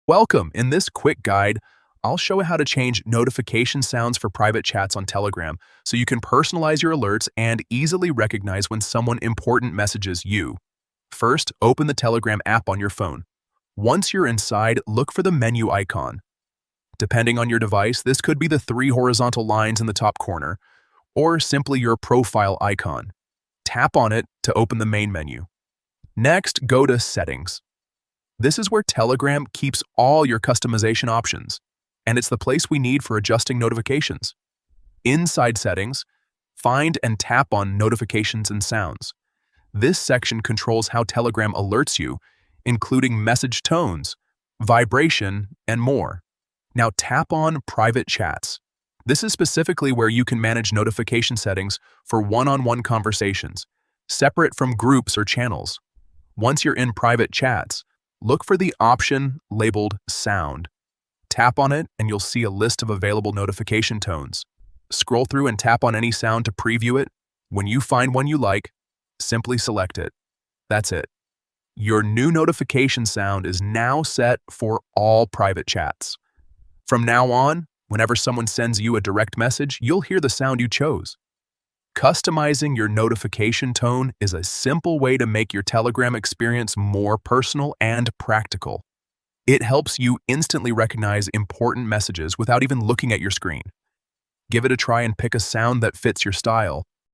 Welcome! In this quick guide, I'll show you how to change notification sounds for private chats on Telegram so you can personalize your alerts and easily recognize when someone important messages you. First, open the Telegram app on your phone. Once you're inside, look for the menu icon. Depending on your device, this could be the three horizontal lines in the top corner, or simply your profile icon. Tap on it to open the main menu. Next, go to Settings. This is where Telegram keeps all your customization options, and it's the place we need for adjusting notifications. Inside Settings, find and tap on Notifications and Sounds. This section controls how Telegram alerts you, including message tones, vibration, and more. Now tap on Private Chats. This is specifically where you can manage notification settings for one-on-one conversations, separate from groups or channels. Once you're in Private Chats, look for the option labeled Sound. Tap on it and you'll see a list of available notification tones. Scroll through and tap on any sound to preview it. When you find one you like, simply select it. That's it. Your new notification sound is now set for all private chats. From now on, whenever someone sends you a direct message, you'll hear the sound you chose. Customizing your notification tone is a simple way to make your Telegram experience more personal and practical. It helps you instantly recognize important messages without even looking at your screen. Give it a try and pick a sound that fits your style.